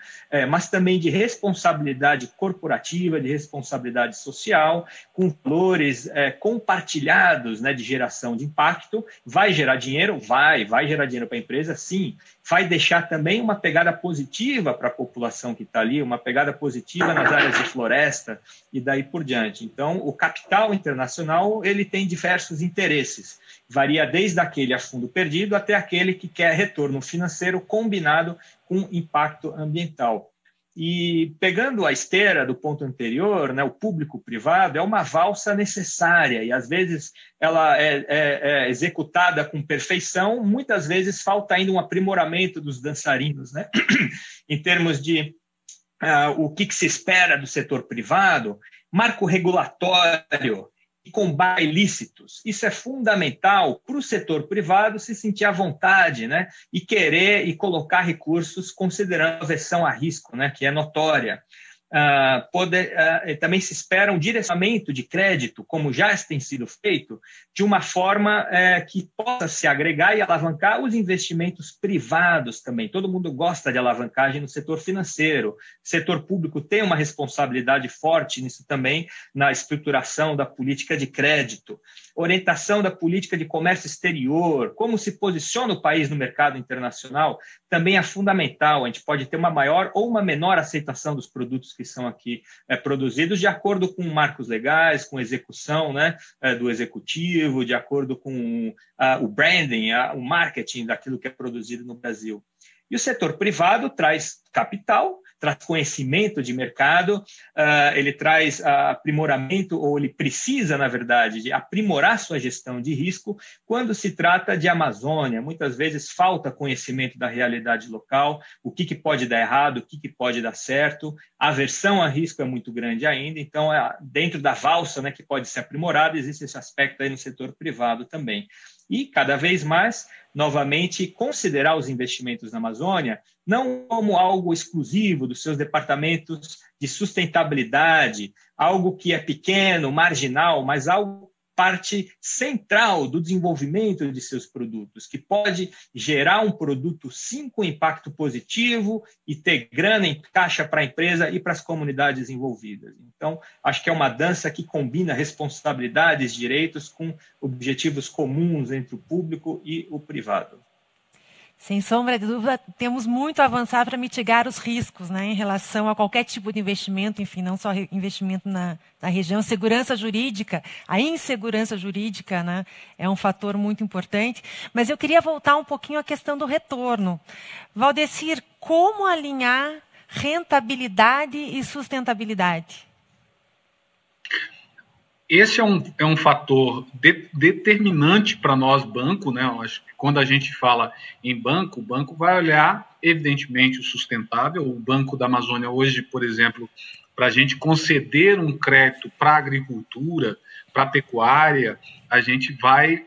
mas também de responsabilidade corporativa, de responsabilidade social, com valores compartilhados, né, de geração de impacto. Vai gerar dinheiro? Vai gerar dinheiro para a empresa, sim. Vai deixar também uma pegada positiva para a população que está ali, uma pegada positiva nas áreas de floresta e daí por diante. Então, o capital internacional ele tem diversos interesses. Varia desde aquele a fundo perdido até aquele que quer retorno financeiro combinado com impacto ambiental. E pegando a esteira do ponto anterior, né, o público-privado é uma valsa necessária e, às vezes, ela é executada com perfeição, muitas vezes falta ainda um aprimoramento dos dançarinos, né? Em termos de o que se espera do setor privado, marco regulatório e combate ilícitos. Isso é fundamental para o setor privado se sentir à vontade, né? E querer e colocar recursos considerando a aversão a risco, né? Que é notória. Também se espera um direcionamento de crédito, como já tem sido feito, de uma forma que possa se agregar e alavancar os investimentos privados também. Todo mundo gosta de alavancagem no setor financeiro. O setor público tem uma responsabilidade forte nisso também, na estruturação da política de crédito. Orientação da política de comércio exterior, como se posiciona o país no mercado internacional, também é fundamental. A gente pode ter uma maior ou uma menor aceitação dos produtos que são aqui produzidos de acordo com marcos legais, com execução, né, do executivo, de acordo com o branding, o marketing daquilo que é produzido no Brasil. E o setor privado traz capital, traz conhecimento de mercado, ele traz aprimoramento, ou ele precisa, na verdade, de aprimorar sua gestão de risco quando se trata de Amazônia. Muitas vezes falta conhecimento da realidade local, o que pode dar errado, o que pode dar certo. A aversão a risco é muito grande ainda, então, dentro da valsa, né, que pode ser aprimorada, existe esse aspecto aí no setor privado também. E, cada vez mais, novamente, considerar os investimentos na Amazônia não como algo exclusivo dos seus departamentos de sustentabilidade, algo que é pequeno, marginal, mas algo parte central do desenvolvimento de seus produtos, que pode gerar um produto, sim, com impacto positivo e ter grana em caixa para a empresa e para as comunidades envolvidas. Então, acho que é uma dança que combina responsabilidades, direitos com objetivos comuns entre o público e o privado. Sem sombra de dúvida, temos muito a avançar para mitigar os riscos, né, em relação a qualquer tipo de investimento, enfim, não só investimento na região. Segurança jurídica, a insegurança jurídica, né, é um fator muito importante. Mas eu queria voltar um pouquinho à questão do retorno. Valdecir, como alinhar rentabilidade e sustentabilidade? Esse é um fator determinante para nós, banco, né? Eu acho que quando a gente fala em banco, o banco vai olhar, evidentemente, o sustentável. O Banco da Amazônia hoje, por exemplo, para a gente conceder um crédito para a agricultura, para a pecuária, a gente vai...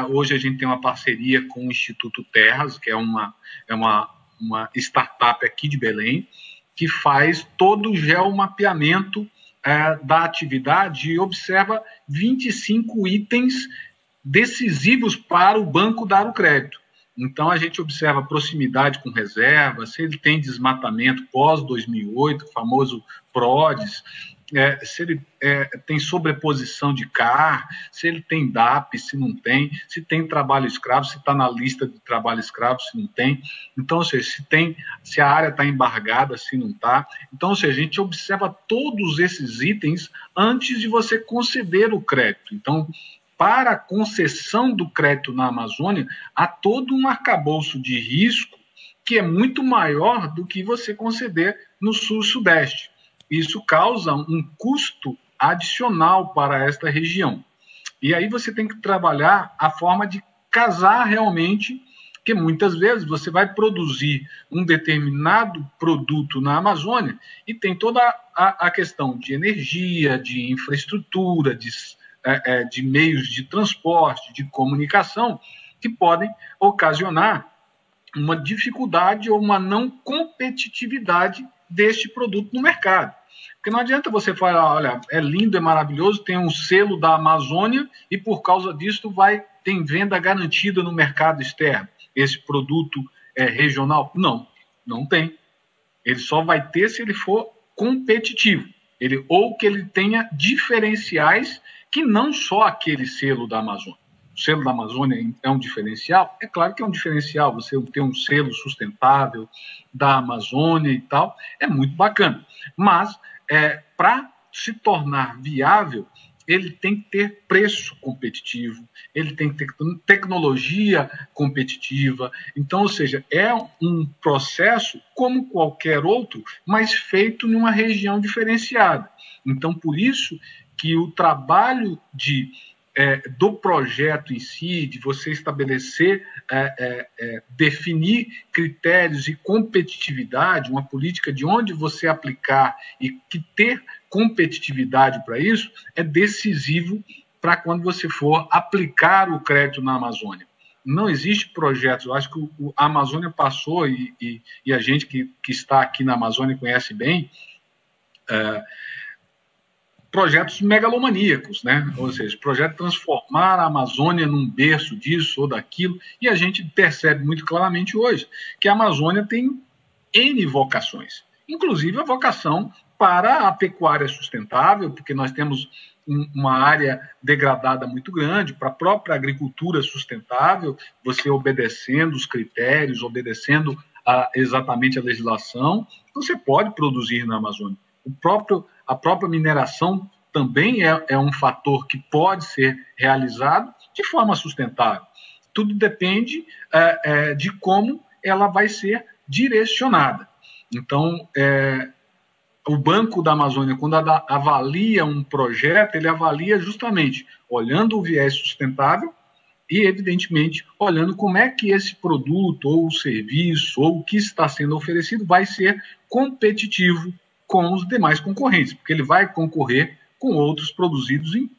hoje a gente tem uma parceria com o Instituto Terras, que é uma startup aqui de Belém, que faz todo o geomapeamento da atividade e observa 25 itens decisivos para o banco dar o crédito. Então, a gente observa proximidade com reserva, se ele tem desmatamento pós-2008, o famoso PRODES, se ele tem sobreposição de CAR, se ele tem DAP, se não tem, se tem trabalho escravo, se está na lista de trabalho escravo, se não tem. Então, ou seja, se a área está embargada, se não está. Então, ou seja, a gente observa todos esses itens antes de você conceder o crédito. Então, para a concessão do crédito na Amazônia, há todo um arcabouço de risco que é muito maior do que você conceder no Sul-Sudeste. Isso causa um custo adicional para esta região. E aí você tem que trabalhar a forma de casar realmente Porque muitas vezes você vai produzir um determinado produto na Amazônia e tem toda a questão de energia, de infraestrutura, de meios de transporte, de comunicação, que podem ocasionar uma dificuldade ou uma não competitividade deste produto no mercado. Porque não adianta você falar, olha, é lindo, é maravilhoso, tem um selo da Amazônia e por causa disso tem venda garantida no mercado externo. Esse produto é regional? Não, não tem. Ele só vai ter se ele for competitivo. Ou que ele tenha diferenciais que não só aquele selo da Amazônia. O selo da Amazônia é um diferencial? É claro que é um diferencial. Você ter um selo sustentável da Amazônia e tal, é muito bacana. Mas, para se tornar viável, ele tem que ter preço competitivo, ele tem que ter tecnologia competitiva. Então, ou seja, é um processo como qualquer outro, mas feito numa região diferenciada. Então, por isso que o trabalho do projeto em si, de você estabelecer, definir critérios e competitividade, uma política de onde você aplicar e que ter competitividade para isso, é decisivo para quando você for aplicar o crédito na Amazônia. Não existe projetos, eu acho que a Amazônia passou, e a gente que está aqui na Amazônia conhece bem, projetos megalomaníacos, né? Ou seja, projeto de transformar a Amazônia num berço disso ou daquilo, e a gente percebe muito claramente hoje que a Amazônia tem N vocações, inclusive a vocação para a pecuária sustentável, porque nós temos uma área degradada muito grande, para a própria agricultura sustentável, você obedecendo os critérios, obedecendo exatamente a legislação, você pode produzir na Amazônia. A própria mineração também é um fator que pode ser realizado de forma sustentável. Tudo depende de como ela vai ser direcionada. Então, o Banco da Amazônia, quando avalia um projeto, ele avalia justamente olhando o viés sustentável e, evidentemente, olhando como é que esse produto ou o serviço ou o que está sendo oferecido vai ser competitivo com os demais concorrentes, porque ele vai concorrer com outros produzidos em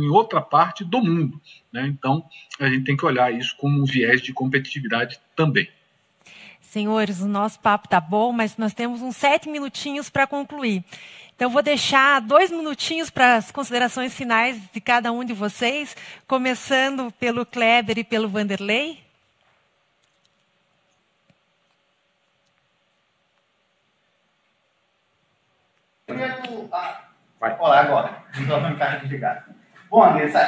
outra parte do mundo, né? Então, a gente tem que olhar isso como um viés de competitividade também. Senhores, o nosso papo está bom, mas nós temos uns 7 minutinhos para concluir. Então, vou deixar 2 minutinhos para as considerações finais de cada um de vocês, começando pelo Kleber e pelo Vanderlei. Olá, agora. Microfone desligado. Bom, Andressa,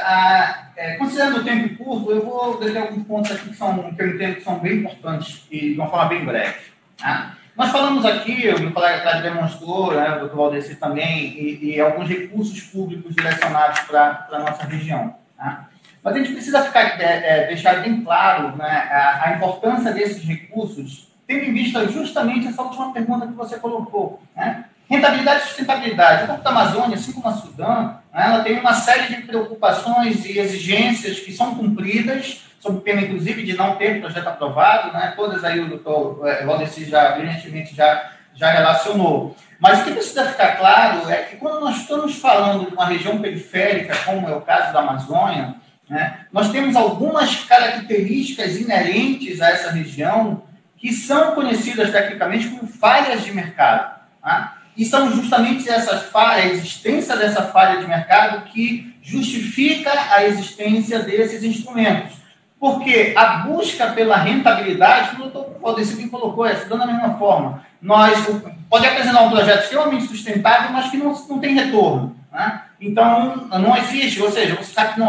considerando o tempo curto, eu vou ter alguns pontos aqui que eu entendo que são bem importantes e de uma forma bem breve. Tá? Nós falamos aqui, o meu colega Cláudio demonstrou, né, o Dr. Valdeci também, e alguns recursos públicos direcionados para a nossa região. Tá? Mas a gente precisa deixar bem claro, né, a importância desses recursos, tendo em vista justamente essa última pergunta que você colocou, né? Rentabilidade e sustentabilidade. O Banco da Amazônia, assim como a Sudam, ela tem uma série de preocupações e exigências que são cumpridas, sob pena, inclusive, de não ter projeto aprovado, né? Todas aí o doutor Valdeci brilhantemente já relacionou. Mas o que precisa ficar claro é que quando nós estamos falando de uma região periférica, como é o caso da Amazônia, né, nós temos algumas características inerentes a essa região que são conhecidas tecnicamente como falhas de mercado. Tá? E são justamente essas falhas, a existência dessa falha de mercado que justifica a existência desses instrumentos. Porque a busca pela rentabilidade, como o doutor Valdeci colocou, da mesma forma, nós pode apresentar um projeto extremamente sustentável, mas que não tem retorno. Né? Então, não existe, ou seja, você sabe que não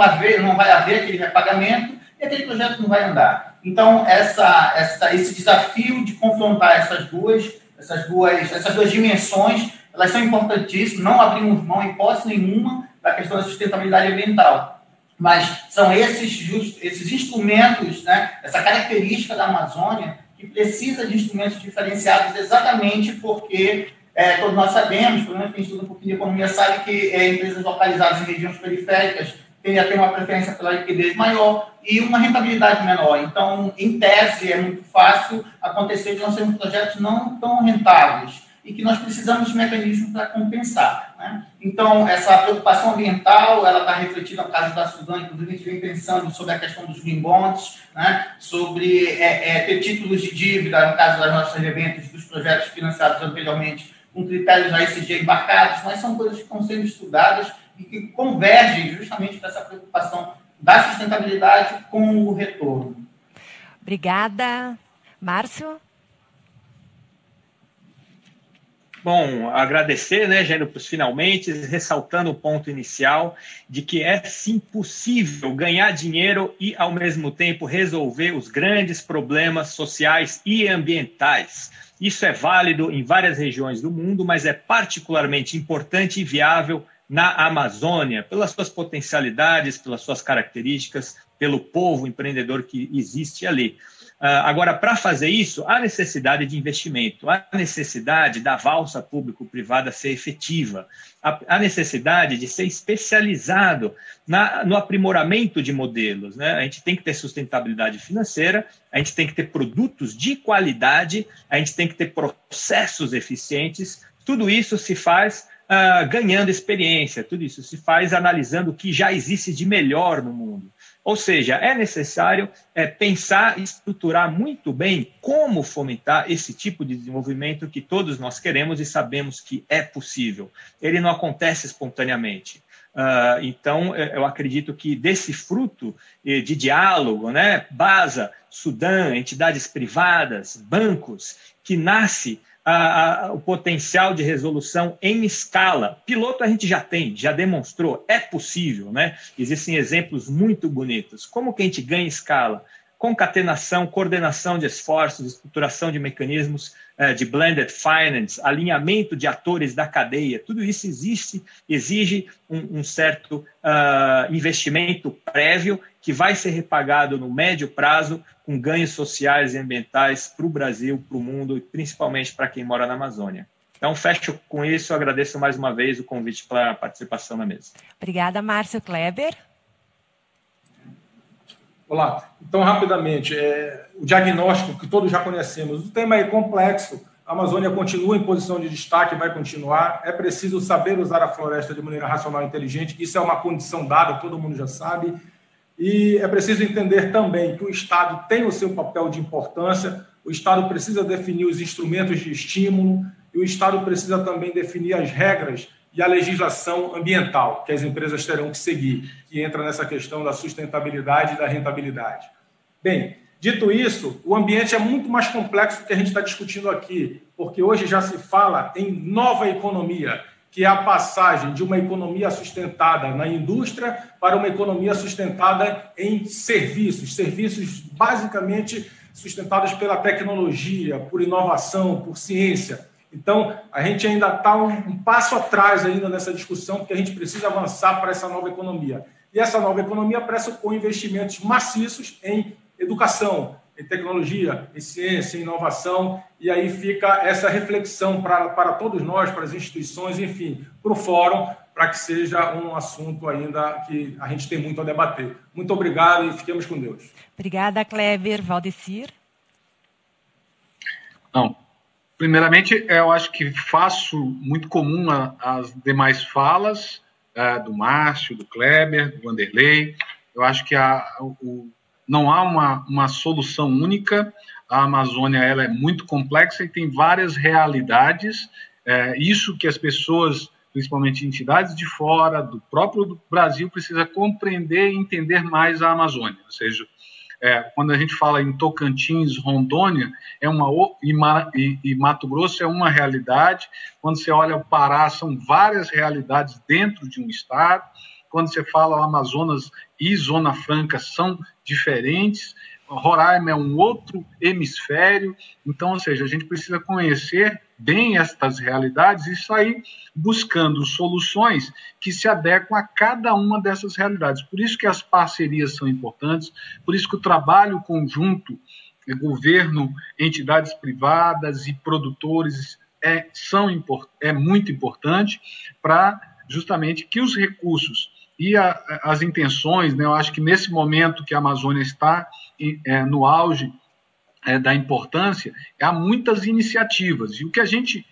vai haver aquele repagamento e aquele projeto não vai andar. Então, esse desafio de confrontar essas duas dimensões, elas são importantíssimas, não abrimos mão, em hipótese nenhuma, da questão da sustentabilidade ambiental. Mas são esses instrumentos, né, essa característica da Amazônia, que precisa de instrumentos diferenciados exatamente porque todos nós sabemos, pelo menos quem estuda um pouquinho de economia sabe que empresas localizadas em regiões periféricas tende a ter uma preferência pela liquidez maior e uma rentabilidade menor. Então, em tese, é muito fácil acontecer de nós termos projetos não tão rentáveis e que nós precisamos de mecanismos para compensar, né? Então, essa preocupação ambiental, ela está refletida no caso da Sudan, inclusive a gente vem pensando sobre a questão dos green bonds, né? Sobre ter títulos de dívida, no caso das nossas eventos, dos projetos financiados anteriormente, com critérios da ESG embarcados, mas são coisas que estão sendo estudadas e que convergem justamente para essa preocupação da sustentabilidade com o retorno. Obrigada. Márcio? Bom, agradecer, né, já indo para os finalmente, ressaltando o ponto inicial de que é sim possível ganhar dinheiro e, ao mesmo tempo, resolver os grandes problemas sociais e ambientais. Isso é válido em várias regiões do mundo, mas é particularmente importante e viável na Amazônia, pelas suas potencialidades, pelas suas características, pelo povo empreendedor que existe ali. Agora, para fazer isso, há necessidade de investimento, há necessidade da valsa público-privada ser efetiva, há necessidade de ser especializado no aprimoramento de modelos, né? A gente tem que ter sustentabilidade financeira, a gente tem que ter produtos de qualidade, a gente tem que ter processos eficientes. Tudo isso se faz ganhando experiência, tudo isso se faz analisando o que já existe de melhor no mundo. Ou seja, é necessário pensar e estruturar muito bem como fomentar esse tipo de desenvolvimento que todos nós queremos e sabemos que é possível. Ele não acontece espontaneamente. Então, eu acredito que desse fruto de diálogo, né, BASA, Sudã, entidades privadas, bancos, que nasce o potencial de resolução em escala. Piloto a gente já tem, já demonstrou, é possível, né? Existem exemplos muito bonitos. Como que a gente ganha escala? Concatenação, coordenação de esforços, estruturação de mecanismos de blended finance, alinhamento de atores da cadeia, tudo isso exige um certo investimento prévio que vai ser repagado no médio prazo com ganhos sociais e ambientais para o Brasil, para o mundo e principalmente para quem mora na Amazônia. Então, fecho com isso, agradeço mais uma vez o convite para a participação na mesa. Obrigada, Márcio. Kleber. Olá, então rapidamente, o diagnóstico que todos já conhecemos, o tema é complexo, a Amazônia continua em posição de destaque, vai continuar, é preciso saber usar a floresta de maneira racional e inteligente, isso é uma condição dada, todo mundo já sabe, e é preciso entender também que o Estado tem o seu papel de importância, o Estado precisa definir os instrumentos de estímulo, e o Estado precisa também definir as regras e a legislação ambiental que as empresas terão que seguir, que entra nessa questão da sustentabilidade e da rentabilidade. Bem, dito isso, o ambiente é muito mais complexo do que a gente está discutindo aqui, porque hoje já se fala em nova economia, que é a passagem de uma economia sustentada na indústria para uma economia sustentada em serviços, serviços basicamente sustentados pela tecnologia, por inovação, por ciência. Então, a gente ainda está um passo atrás ainda nessa discussão, porque a gente precisa avançar para essa nova economia. E essa nova economia pressupõe investimentos maciços em educação, em tecnologia, em ciência, em inovação, e aí fica essa reflexão para todos nós, para as instituições, enfim, para o fórum, para que seja um assunto ainda que a gente tem muito a debater. Muito obrigado e fiquemos com Deus. Obrigada, Kleber. Valdecir? Não. Primeiramente, eu acho que faço muito comum as demais falas do Márcio, do Kleber, do Vanderlei. Eu acho que não há uma solução única. A Amazônia ela é muito complexa e tem várias realidades. Isso que as pessoas, principalmente entidades de fora, do próprio Brasil, precisa compreender e entender mais a Amazônia. Ou seja, quando a gente fala em Tocantins, Rondônia, e Mato Grosso é uma realidade. Quando você olha o Pará, são várias realidades dentro de um estado. Quando você fala o Amazonas e Zona Franca, são diferentes. Roraima é um outro hemisfério. Então, ou seja, a gente precisa conhecer bem estas realidades e sair buscando soluções que se adequam a cada uma dessas realidades. Por isso que as parcerias são importantes, por isso que o trabalho conjunto, governo, entidades privadas e produtores é muito importante para justamente que os recursos e as intenções, né, eu acho que nesse momento que a Amazônia está no auge da importância, há muitas iniciativas, e o que a gente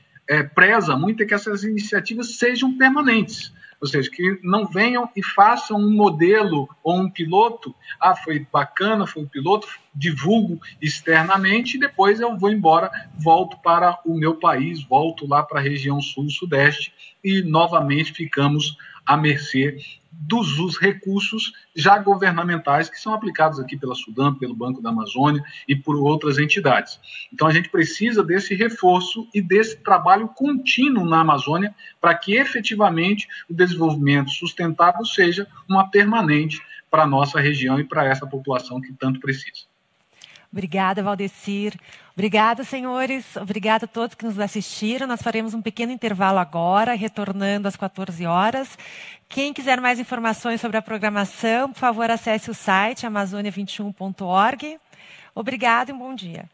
preza muito é que essas iniciativas sejam permanentes, ou seja, que não venham e façam um modelo ou um piloto, foi bacana, foi um piloto, divulgo externamente e depois eu vou embora, volto para o meu país, volto lá para a região sul-sudeste e novamente ficamos à mercê dos recursos já governamentais que são aplicados aqui pela Sudam, pelo Banco da Amazônia e por outras entidades. Então, a gente precisa desse reforço e desse trabalho contínuo na Amazônia para que, efetivamente, o desenvolvimento sustentável seja uma permanente para a nossa região e para essa população que tanto precisa. Obrigada, Valdecir. Obrigada, senhores. Obrigada a todos que nos assistiram. Nós faremos um pequeno intervalo agora, retornando às 14 horas. Quem quiser mais informações sobre a programação, por favor, acesse o site amazonia21.org. Obrigada e um bom dia.